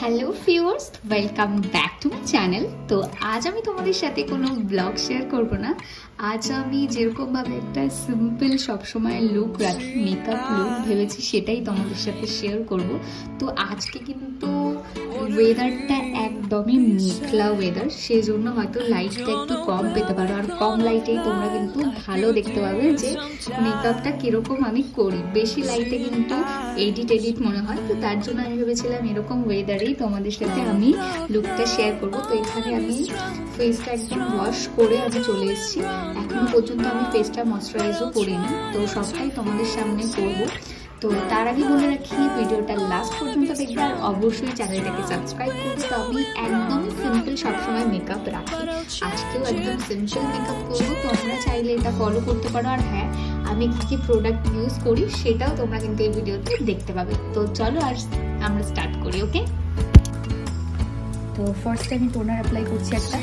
Hello viewers, welcome back to my channel. তো আজ আমি তোমাদের সাথে কোনো ব্লগ শেয়ার করব না। আজ আমি যেরকমভাবে একটা সিম্পল সবসময় লুক রাখি, মেকআপ লুক ভেবেছি সেটাই তোমাদের সাথে শেয়ার করব। তো আজকে কিন্তু ওয়েদারটা একদমই মেঘলা ওয়েদার, সেই জন্য হয়তো লাইটটা একটু কম পেতে পারো, আর কম লাইটেই তোমরা কিন্তু ভালো দেখতে পাবে যে মেকআপটা কীরকম আমি করি। বেশি লাইটে কিন্তু এডিট মনে হয়, তো তার জন্য আমি ভেবেছিলাম এরকম ওয়েদারেই তোমাদের সাথে আমি লুকটা শেয়ার করব। তো এখানে আমি ফেসটা একদম ওয়াশ করে আমি চলে এসেছি। এখনো পর্যন্ত আমি ফেসটা ময়শ্চারাইজও করিনি, তো সবটাই তোমাদের সামনে করব। তো তার আগে বলে রাখি, ভিডিওটা লাস্ট পর্যন্ত দেখবে আর অবশ্যই চ্যানেলটাকে সাবস্ক্রাইব করবে। তো আমি একদমই সিম্পল সবসময় মেকআপ রাখি, আজকেও একদম সিম্পল মেকআপ করবো। তোমরা চাইলে এটা ফলো করতে পারো। আর হ্যাঁ, আমি কী কী প্রোডাক্ট ইউজ করি সেটাও তোমরা কিন্তু এই ভিডিওতে দেখতে পাবে। তো চলো আর আমরা স্টার্ট করি। ওকে, তো ফার্স্ট আমি টোনার অ্যাপ্লাই করছি একটা।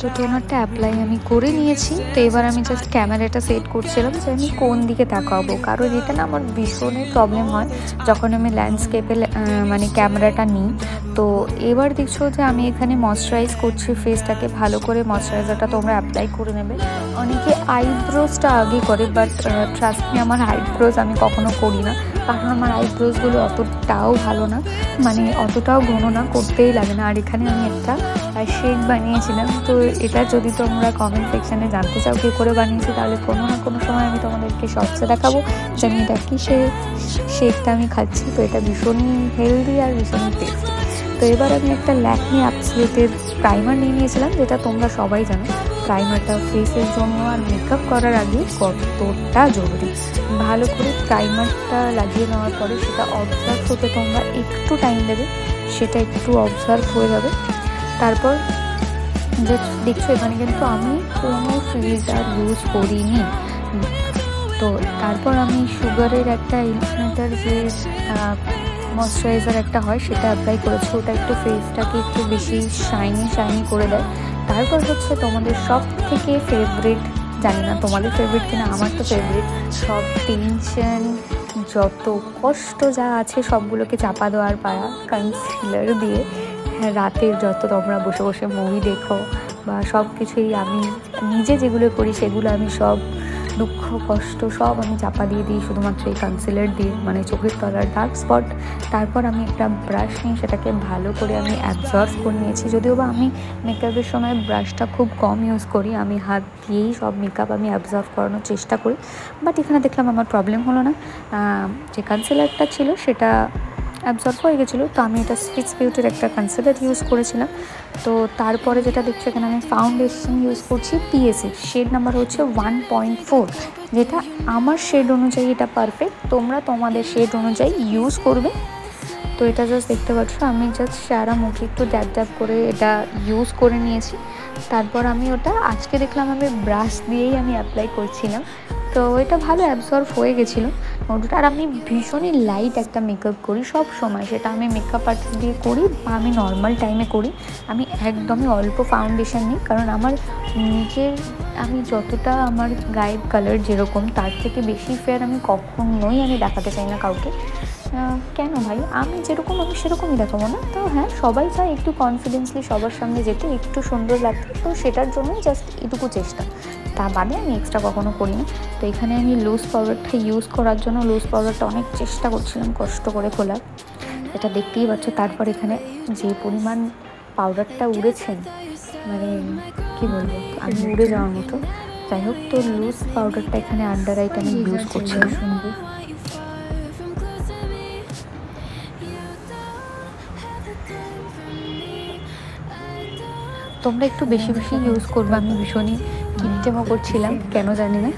তো টোনারটা অ্যাপ্লাই আমি করে নিয়েছি। তো এবার আমি জাস্ট ক্যামেরাটা সেট করছিলাম যে আমি কোন দিকে তাকাবো, কারণ এটা না আমার ভীষণই প্রবলেম হয় যখন আমি ল্যান্ডস্কেপে মানে ক্যামেরাটা নিই। তো এবার দেখছো যে আমি এখানে ময়শ্চারাইজ করছি ফেসটাকে ভালো করে। ময়শ্চারাইজারটা তোমরা অ্যাপ্লাই করে নেবে। অনেকে আইব্রোজটা আগে করে, বাট ট্রাস্ট মি, আমার আইব্রোজ আমি কখনো করি না, কারণ আমার আইব্রোজগুলো অতটাও ভালো না, মানে অতটাও ঘন না, করতেই লাগে না। আর এখানে আমি একটা শেড বানিয়েছিলাম, তো এটা যদি তোমরা কমেন্ট সেকশানে জানতে চাও কী করে বানিয়েছি, তাহলে কোনো না কোনো সময় আমি তোমাদেরকে শর্টসে দেখাবো যে আমি এটা কি শেডটা আমি খাচ্ছি। তো এটা ভীষণই হেলদি আর ভীষণই টেস্টি। তো এবার আমি একটা ল্যাকমি অ্যাবসলিউটের প্রাইমার নিয়ে নিয়েছিলাম, যেটা তোমরা সবাই জানো প্রাইমারটা ফেসের জন্য আর মেকআপ করার আগে কতটা জরুরি। ভালো করে প্রাইমারটা লাগিয়ে নেওয়ার পরে সেটা অবজার্ভ হতে তোমরা একটু টাইম দেবে, সেটা একটু অবজার্ভ হয়ে যাবে। তারপর যে দেখছো এখানে কিন্তু আমি কোনো ফিল্টার ইউজ করিনি। তো তারপর আমি সুগারের একটা ইনফিনিটার যে ময়শ্চারাইজার একটা হয় সেটা অ্যাপ্লাই করেছি। ওটা একটু ফেসটাকে একটু বেশি শাইনি করে দেয়। তারপর হচ্ছে তোমাদের সব থেকে ফেভারিট, জানি না তোমাদের ফেভারিট কিনা, আমার তো ফেভারিট, সব টেনশন যত কষ্ট যা আছে সবগুলোকে চাপা দেওয়ার পারা কনসিলার দিয়ে। হ্যাঁ, রাতের যত তোমরা বসে বসে মুভি দেখো বা সব কিছুই আমি নিজে যেগুলো করি সেগুলো আমি সব দুঃখ কষ্ট সব আমি চাপা দিয়ে দিই শুধুমাত্র এই কনসিলার দিয়ে, মানে চোখের তলার ডার্ক স্পট। তারপর আমি একটা ব্রাশ নিয়ে সেটাকে ভালো করে আমি অ্যাবজর্ভ করে নিয়েছি। যদিও বা আমি মেকআপের সময় ব্রাশটা খুব কম ইউজ করি, আমি হাত দিয়েই সব মেকআপ আমি অ্যাবজর্ভ করানোর চেষ্টা করি, বাট এখানে দেখলাম আমার প্রবলেম হলো না। যে কনসিলারটা ছিল সেটা অ্যাবজর্ভ হয়ে গেছিলো। তো আমি এটা সুইস বিউটির একটা কনসিলার ইউজ করেছিলাম। তো তারপরে যেটা দেখছো এখানে আমি ফাউন্ডেশন ইউজ করছি পিএসি, শেড নাম্বার হচ্ছে 1.4, যেটা আমার শেড অনুযায়ী এটা পারফেক্ট। তোমরা তোমাদের শেড অনুযায়ী ইউজ করবে। তো এটা জাস্ট দেখতে পাচ্ছ আমি জাস্ট সারা মুখে একটু ড্যাব করে এটা ইউজ করে নিয়েছি। তারপর আমি ওটা আজকে দেখলাম আমি ব্রাশ দিয়েই আমি অ্যাপ্লাই করছিলাম, তো এটা ভালো অ্যাবজর্ভ হয়ে গেছিলো ওটা। আর আমি ভীষণই লাইট একটা মেকআপ করি সব সময়, সেটা আমি মেকআপ আর্টিস্ট দিয়ে করি বা আমি নর্মাল টাইমে করি। আমি একদমই অল্প ফাউন্ডেশন নিই, কারণ আমার নিজের আমি যতটা আমার গায়ের কালার যেরকম তার থেকে বেশি ফেয়ার আমি কখনোই আমি দেখাতে চাই না কাউকে। কেন ভাই, আমি যেরকম আমি সেরকমই দেখাবো না। তো হ্যাঁ, সবাই চায় একটু কনফিডেন্সলি সবার সামনে যেতে, একটু সুন্দর লাগতে, তো সেটার জন্যই জাস্ট এটুকু চেষ্টা, তা বাদে আমি এক্সট্রা কখনো করি না। তো এখানে আমি লুজ পাউডারটা ইউজ করার জন্য লুজ পাউডারটা অনেক চেষ্টা করছিলাম কষ্ট করে খোলার, এটা দেখতেই পাচ্ছ। তারপর এখানে যে পরিমাণ পাউডারটা উড়েছে, মানে কি বলবো, আমি উড়ে যাওয়ার মতো। যাই হোক, তো লুজ পাউডারটা এখানে আন্ডার আইটা আমি ইউজ করছিলাম। তোমরা একটু বেশি বেশি ইউজ করবে, আমি ভীষণই কিপটেমো করছিলাম কেন জানি না।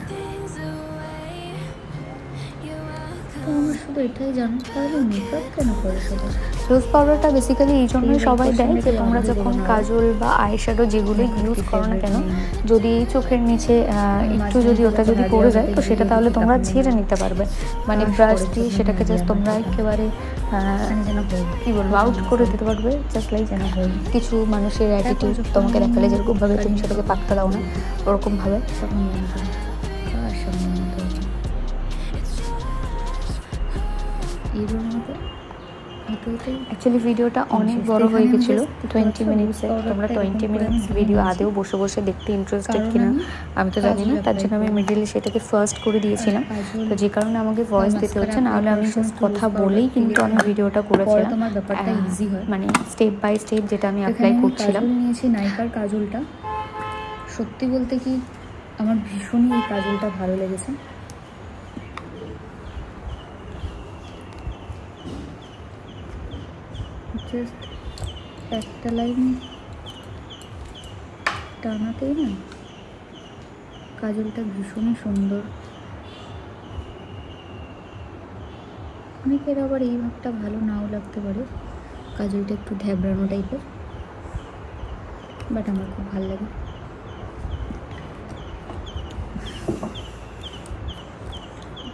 তোমরা শুধু এটাই জানো, তাহলে মেকআপ কেন করে সবাই? লুজ পাউডারটা বেসিক্যালি এই জন্যই সবাই দেয় যে তোমরা যখন কাজল বা আইশ্যাডো যেগুলোই ইউজ করো না কেন, যদি এই চোখের নিচে একটু যদি ওটা যদি পড়ে যায় তো সেটা তাহলে তোমরা ঝেড়ে নিতে পারবে, মানে ব্রাশ দিয়ে সেটাকে জাস্ট তোমরা একেবারে কী বলবো আউট করে দিতে পারবে। জাস্ট লাইক কিছু মানুষের অ্যাটিটিউড তোমাকে দেখালে যেরকমভাবে তুমি সেটাকে পাত্তা দাও না, ওরকমভাবে। ভিডিওর মতো অ্যাকচুয়ালি ভিডিওটা অনেক বড় হয়ে গেছিলো 20 মিনিটসে। তোমরা 20 মিনিটস ভিডিও আদেও বসে বসে দেখতে ইন্টারেস্টেড কিনা আমি তো জানি না, তার জন্য আমি মিডিলে সেটাকে ফার্স্ট করে দিয়েছিলাম। তো যে কারণে আমাকে ভয়েস দিতে হচ্ছে, নাহলে আমি জাস্ট কথা বলেই কিন্তু আমি ভিডিওটা করেছিলাম, মানে স্টেপ বাই স্টেপ যেটা আমি অ্যাপ্লাই করছিলাম। নিয়েছি নাইকার কাজলটা। সত্যি বলতে কি আমার ভীষণই এই কাজলটা ভালো লেগেছে। জাস্ট একটা লাইন টানাতেই না কাজলটা ভীষণই সুন্দর। অনেকের আবার এই ভাবটা ভালো নাও লাগতে পারে, কাজলটা একটু ঢ্যাবড়ানো টাইপের, বাট আমার খুব ভালো লাগে।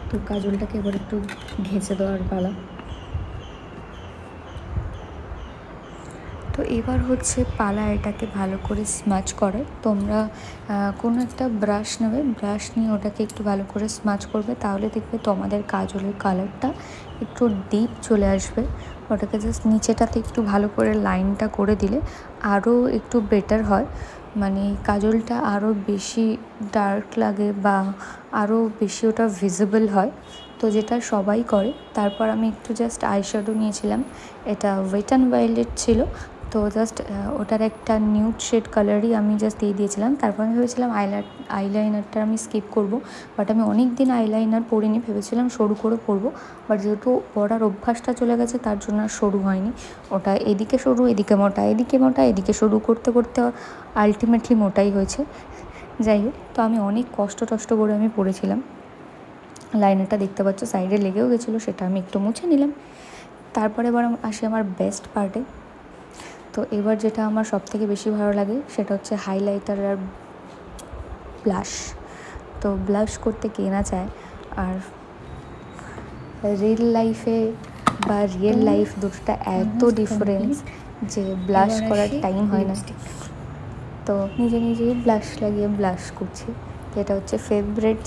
তো কাজলটাকে এবার একটু ঘেঁচে দেওয়ার পালা। তো এবার হচ্ছে পালা এটাকে ভালো করে স্মাচ করে। তোমরা কোনো একটা ব্রাশ নেবে, ব্রাশ নিয়ে ওটাকে একটু ভালো করে স্মাচ করবে, তাহলে দেখবে তোমাদের কাজলের কালারটা একটু ডিপ চলে আসবে। ওটাকে জাস্ট নিচেটাতে একটু ভালো করে লাইনটা করে দিলে আরও একটু বেটার হয়, মানে কাজলটা আরও বেশি ডার্ক লাগে বা আরও বেশি ওটা ভিজিবল হয়। তো যেটা সবাই করে। তারপর আমি একটু জাস্ট আইশ্যাডো নিয়েছিলাম, এটা ওয়েট অ্যান্ড ওয়াইল্ডের ছিল। তো জাস্ট ওটার একটা নিউড শেড কালারই আমি জাস্ট দিয়ে দিয়েছিলাম। তারপর আমি ভেবেছিলাম আইলাইনারটা আমি স্কিপ করব, বাট আমি অনেক দিন আইলাইনার পরিনি, ভেবেছিলাম সরু করে পরবো, বাট যেহেতু পরার অভ্যাসটা চলে গেছে তার জন্য আর সরু হয়নি। ওটা এদিকে সরু এদিকে মোটা, এদিকে মোটা এদিকে সরু করতে করতে আলটিমেটলি মোটাই হয়েছে। যাই হোক, তো আমি অনেক কষ্ট করে আমি পরেছিলাম। লাইনারটা দেখতে পাচ্ছ সাইডে লেগেও গেছিলো, সেটা আমি একটু মুছে নিলাম। তারপরে এবার আসি আমার বেস্ট পার্টে। তো এবার যেটা আমার সবথেকে বেশি ভালো লাগে সেটা হচ্ছে হাইলাইটার আর ব্লাশ। তো ব্লাশ করতে কে না চায়, আর রিয়েল লাইফে বা রিয়েল লাইফ দুটোটা এত ডিফারেন্স যে ব্লাশ করার টাইম হয় না। তো নিজে নিজেই ব্লাশ লাগিয়ে ব্লাশ করছি। এটা হচ্ছে ফেভারিট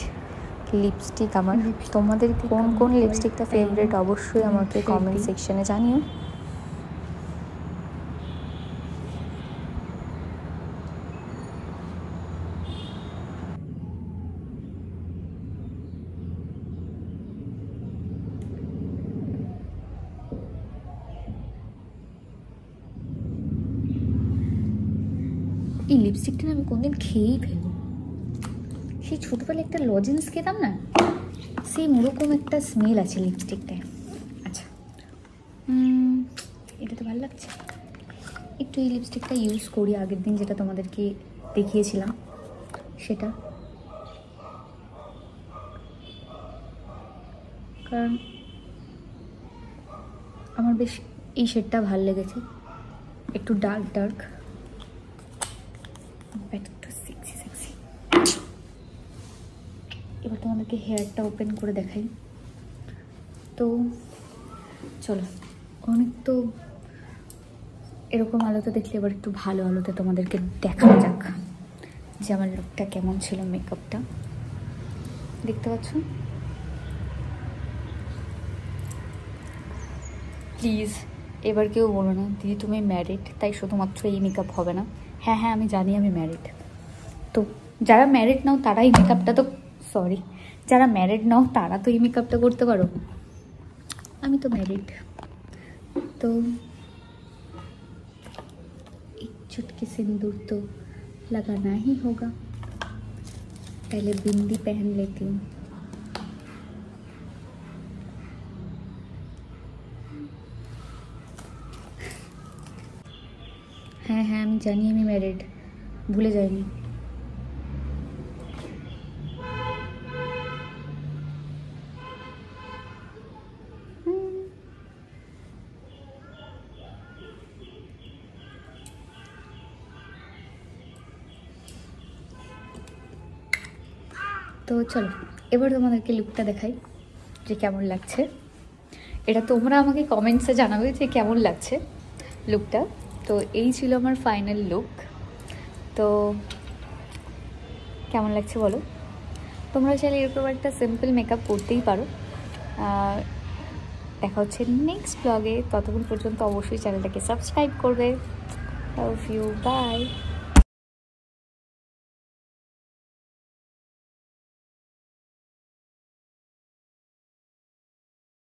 লিপস্টিক আমার। তোমাদের কোন কোন লিপস্টিকটা ফেভারিট অবশ্যই আমাকে কমেন্ট সেকশনে জানিও। এই লিপস্টিকটা আমি কোনদিন খেয়েই ফেলবো। সেই ছোটোবেলায় একটা লজেন্স খেতাম না, সেম ওরকম একটা স্মেল আছে লিপস্টিকটায়। আচ্ছা, এটা তো ভালো লাগছে। একটু এই লিপস্টিকটা ইউজ করি, আগের দিন যেটা তোমাদেরকে দেখিয়েছিলাম সেটা, কারণ আমার বেশ এই শেডটা ভালো লেগেছে, একটু ডার্ক ডার্ক, একটু সেক্সি সেক্সি। এবার তোমাদেরকে হেয়ারটা ওপেন করে দেখাই। তো চলো, অনেক তো এরকম আলোতে দেখলে এবার একটু ভালো আলোতে তোমাদেরকে দেখানো যাক যে আমার লুকটা কেমন ছিল, মেকআপটা দেখতে পাচ্ছ। প্লিজ এবার কেউ বলো না দিদি তুমি ম্যারিড তাই শুধুমাত্র এই মেকআপ হবে না। হ্যাঁ হ্যাঁ আমি জানি আমি ম্যারিড। তো যারা ম্যারিড নাও তারা এই মেকআপটা তো যারা ম্যারিড নাও তারা তো এই মেকআপটা করতে পারো। আমি তো ম্যারিড, তো एक चुटकी सिंदूर तो लगाना ही होगा। पहले बिंदी पहन लेती हूँ। হ্যাঁ হ্যাঁ আমি জানি আমি ম্যারিড, ভুলে যাইনি। তো চলো এবার তোমাদেরকে লুকটা দেখাই যে কেমন লাগছে। এটা তোমরা আমাকে কমেন্টসে জানাবে যে কেমন লাগছে লুকটা। তো এই ছিল আমার ফাইনাল লুক। তো কেমন লাগছে বলো। তোমরা চাইলে এরকম একটা সিম্পল মেকআপ করতেই পারো। দেখা হচ্ছে নেক্সট ব্লগে। ততক্ষণ পর্যন্ত অবশ্যই চ্যানেলটাকে সাবস্ক্রাইব করবে। Love you, by.